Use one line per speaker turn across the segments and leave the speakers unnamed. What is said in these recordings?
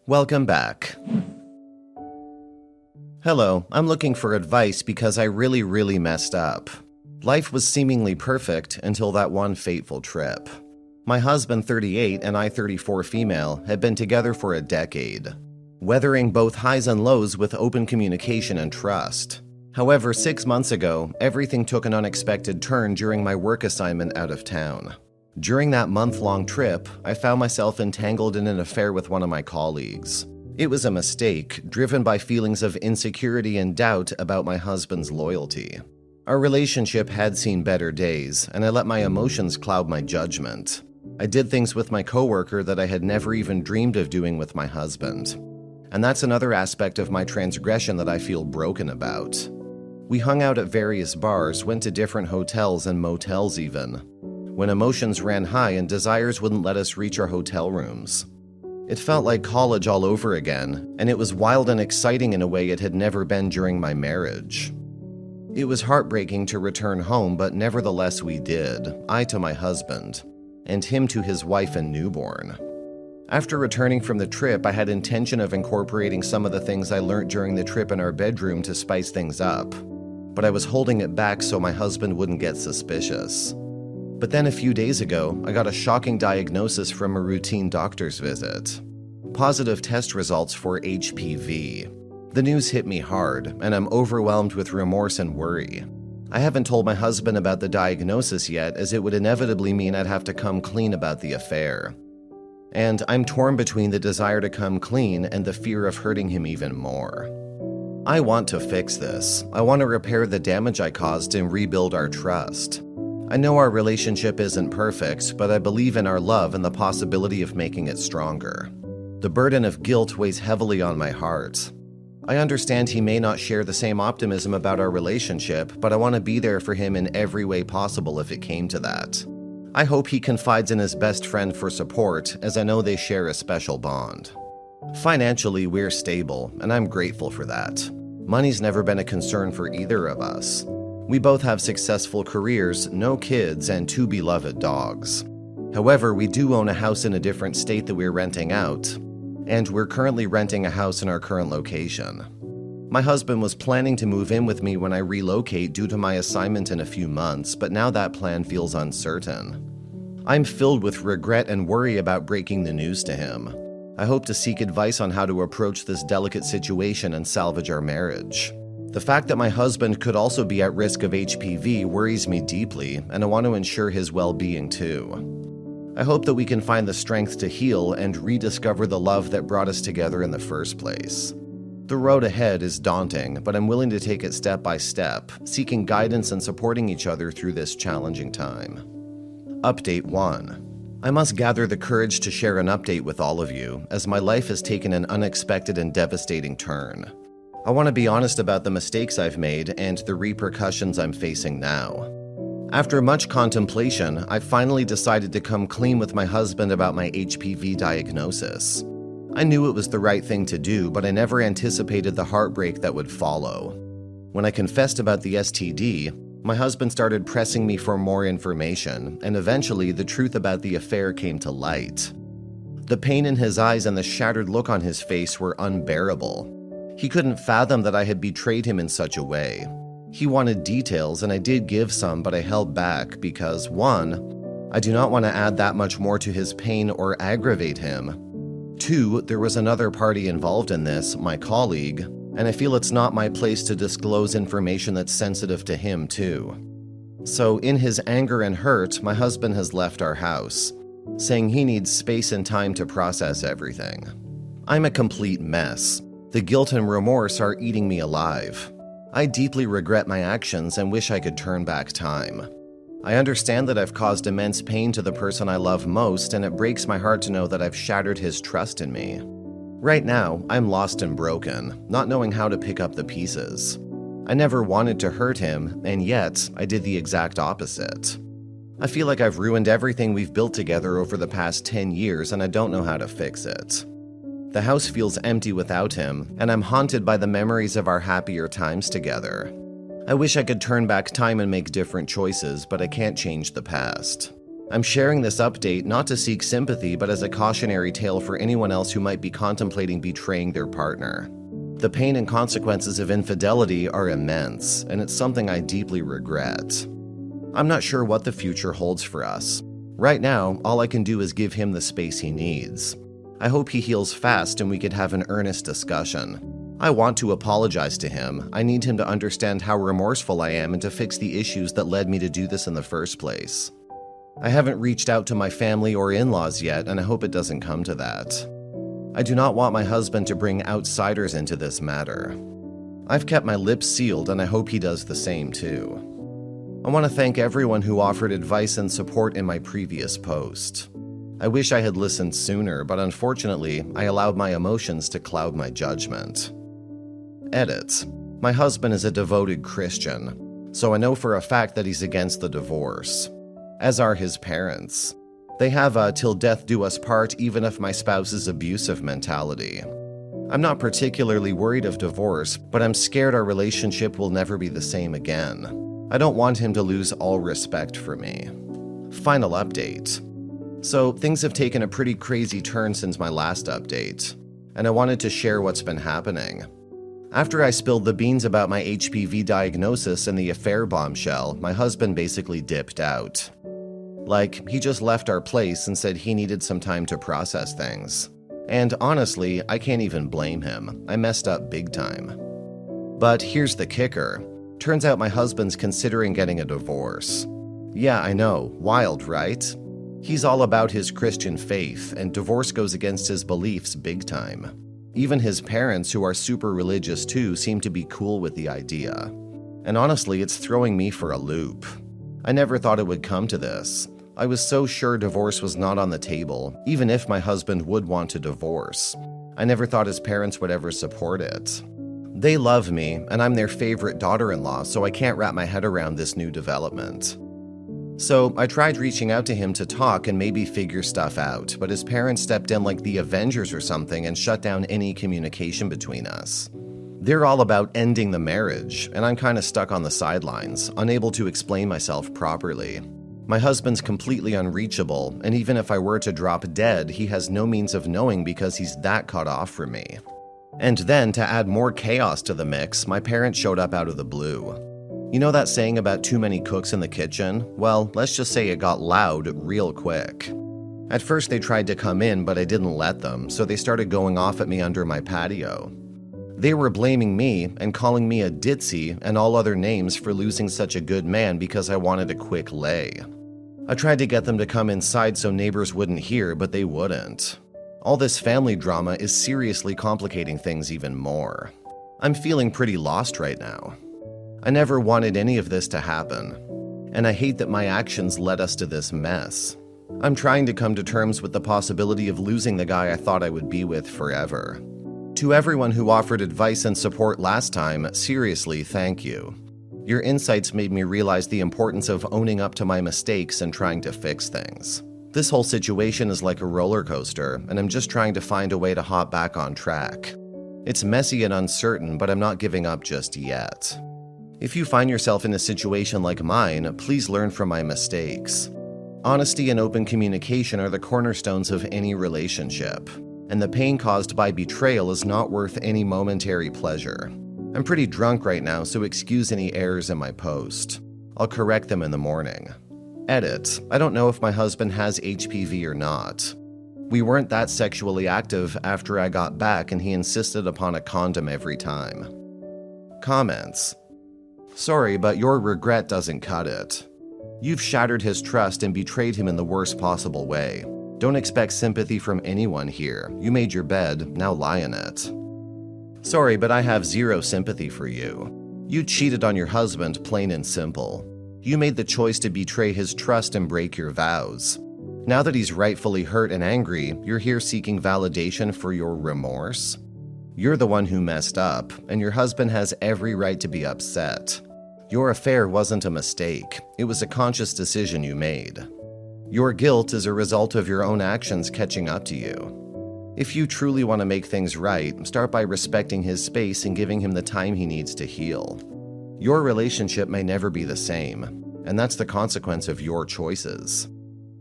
Welcome back. Hello, I'm looking for advice because I really messed up. Life was seemingly perfect until that one fateful trip. My husband, 38, and I, 34 female, had been together for a decade, weathering both highs and lows with open communication and trust. However, 6 months ago, everything took an unexpected turn during my work assignment out of town. During that month-long trip, I found myself entangled in an affair with one of my colleagues. It was a mistake, driven by feelings of insecurity and doubt about my husband's loyalty. Our relationship had seen better days, and I let my emotions cloud my judgment. I did things with my coworker that I had never even dreamed of doing with my husband. And that's another aspect of my transgression that I feel broken about. We hung out at various bars, went to different hotels and motels even, when emotions ran high and desires wouldn't let us reach our hotel rooms. It felt like college all over again, and it was wild and exciting in a way it had never been during my marriage. It was heartbreaking to return home, but nevertheless we did, I to my husband, and him to his wife and newborn. After returning from the trip, I had intention of incorporating some of the things I learned during the trip in our bedroom to spice things up, but I was holding it back so my husband wouldn't get suspicious. But then a few days ago, I got a shocking diagnosis from a routine doctor's visit. Positive test results for HPV. The news hit me hard, and I'm overwhelmed with remorse and worry. I haven't told my husband about the diagnosis yet, as it would inevitably mean I'd have to come clean about the affair. And I'm torn between the desire to come clean and the fear of hurting him even more. I want to fix this. I want to repair the damage I caused and rebuild our trust. I know our relationship isn't perfect, but I believe in our love and the possibility of making it stronger. The burden of guilt weighs heavily on my heart. I understand he may not share the same optimism about our relationship, but I want to be there for him in every way possible if it came to that. I hope he confides in his best friend for support, as I know they share a special bond. Financially, we're stable, and I'm grateful for that. Money's never been a concern for either of us. We both have successful careers, no kids, and 2 beloved dogs. However, we do own a house in a different state that we're renting out, and we're currently renting a house in our current location. My husband was planning to move in with me when I relocate due to my assignment in a few months, but now that plan feels uncertain. I'm filled with regret and worry about breaking the news to him. I hope to seek advice on how to approach this delicate situation and salvage our marriage. The fact that my husband could also be at risk of HPV worries me deeply, and I want to ensure his well-being too. I hope that we can find the strength to heal and rediscover the love that brought us together in the first place. The road ahead is daunting, but I'm willing to take it step by step, seeking guidance and supporting each other through this challenging time. Update 1. I must gather the courage to share an update with all of you, as my life has taken an unexpected and devastating turn. I want to be honest about the mistakes I've made and the repercussions I'm facing now. After much contemplation, I finally decided to come clean with my husband about my HPV diagnosis. I knew it was the right thing to do, but I never anticipated the heartbreak that would follow. When I confessed about the STD, my husband started pressing me for more information, and eventually the truth about the affair came to light. The pain in his eyes and the shattered look on his face were unbearable. He couldn't fathom that I had betrayed him in such a way. He wanted details, and I did give some, but I held back because, 1, I do not want to add that much more to his pain or aggravate him. 2, there was another party involved in this, my colleague, and I feel it's not my place to disclose information that's sensitive to him too. So in his anger and hurt, my husband has left our house, saying he needs space and time to process everything. I'm a complete mess. The guilt and remorse are eating me alive. I deeply regret my actions and wish I could turn back time. I understand that I've caused immense pain to the person I love most, and it breaks my heart to know that I've shattered his trust in me. Right now, I'm lost and broken, not knowing how to pick up the pieces. I never wanted to hurt him, and yet I did the exact opposite. I feel like I've ruined everything we've built together over the past 10 years, and I don't know how to fix it. The house feels empty without him, and I'm haunted by the memories of our happier times together. I wish I could turn back time and make different choices, but I can't change the past. I'm sharing this update not to seek sympathy, but as a cautionary tale for anyone else who might be contemplating betraying their partner. The pain and consequences of infidelity are immense, and it's something I deeply regret. I'm not sure what the future holds for us. Right now, all I can do is give him the space he needs. I hope he heals fast and we could have an earnest discussion. I want to apologize to him. I need him to understand how remorseful I am and to fix the issues that led me to do this in the first place. I haven't reached out to my family or in-laws yet, and I hope it doesn't come to that. I do not want my husband to bring outsiders into this matter. I've kept my lips sealed, and I hope he does the same too. I want to thank everyone who offered advice and support in my previous post. I wish I had listened sooner, but unfortunately, I allowed my emotions to cloud my judgment. Edit. My husband is a devoted Christian, so I know for a fact that he's against the divorce, as are his parents. They have a till death do us part even if my spouse is abusive mentality. I'm not particularly worried of divorce, but I'm scared our relationship will never be the same again. I don't want him to lose all respect for me. Final update. So things have taken a pretty crazy turn since my last update, and I wanted to share what's been happening. After I spilled the beans about my HPV diagnosis and the affair bombshell, my husband basically dipped out. Like, he just left our place and said he needed some time to process things. And honestly, I can't even blame him. I messed up big time. But here's the kicker. Turns out my husband's considering getting a divorce. Yeah, I know. Wild, right? He's all about his Christian faith, and divorce goes against his beliefs big time. Even his parents, who are super religious too, seem to be cool with the idea. And honestly, it's throwing me for a loop. I never thought it would come to this. I was so sure divorce was not on the table, even if my husband would want to divorce. I never thought his parents would ever support it. They love me, and I'm their favorite daughter-in-law, so I can't wrap my head around this new development. So I tried reaching out to him to talk and maybe figure stuff out, but his parents stepped in like the Avengers or something and shut down any communication between us. They're all about ending the marriage, and I'm kind of stuck on the sidelines, unable to explain myself properly. My husband's completely unreachable, and even if I were to drop dead, he has no means of knowing because he's that cut off from me. And then, to add more chaos to the mix, my parents showed up out of the blue. You know that saying about too many cooks in the kitchen? Well, let's just say it got loud real quick. At first they tried to come in, but I didn't let them, so they started going off at me under my patio. They were blaming me and calling me a ditzy and all other names for losing such a good man because I wanted a quick lay. I tried to get them to come inside so neighbors wouldn't hear, but they wouldn't. All this family drama is seriously complicating things even more. I'm feeling pretty lost right now. I never wanted any of this to happen, and I hate that my actions led us to this mess. I'm trying to come to terms with the possibility of losing the guy I thought I would be with forever. To everyone who offered advice and support last time, seriously, thank you. Your insights made me realize the importance of owning up to my mistakes and trying to fix things. This whole situation is like a roller coaster, and I'm just trying to find a way to hop back on track. It's messy and uncertain, but I'm not giving up just yet. If you find yourself in a situation like mine, please learn from my mistakes. Honesty and open communication are the cornerstones of any relationship, and the pain caused by betrayal is not worth any momentary pleasure. I'm pretty drunk right now, so excuse any errors in my post. I'll correct them in the morning. Edit. I don't know if my husband has HPV or not. We weren't that sexually active after I got back, and he insisted upon a condom every time. Comments. Sorry, but your regret doesn't cut it. You've shattered his trust and betrayed him in the worst possible way. Don't expect sympathy from anyone here. You made your bed, now lie in it. Sorry, but I have zero sympathy for you. You cheated on your husband, plain and simple. You made the choice to betray his trust and break your vows. Now that he's rightfully hurt and angry, you're here seeking validation for your remorse? You're the one who messed up, and your husband has every right to be upset. Your affair wasn't a mistake. It was a conscious decision you made. Your guilt is a result of your own actions catching up to you. If you truly want to make things right, start by respecting his space and giving him the time he needs to heal. Your relationship may never be the same, and that's the consequence of your choices.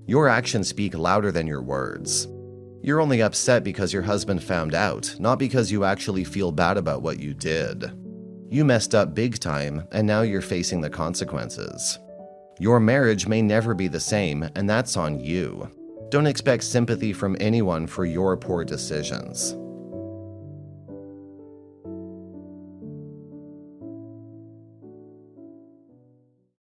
Your actions speak louder than your words. You're only upset because your husband found out, not because you actually feel bad about what you did. You messed up big time, and now you're facing the consequences. Your marriage may never be the same, and that's on you. Don't expect sympathy from anyone for your poor decisions.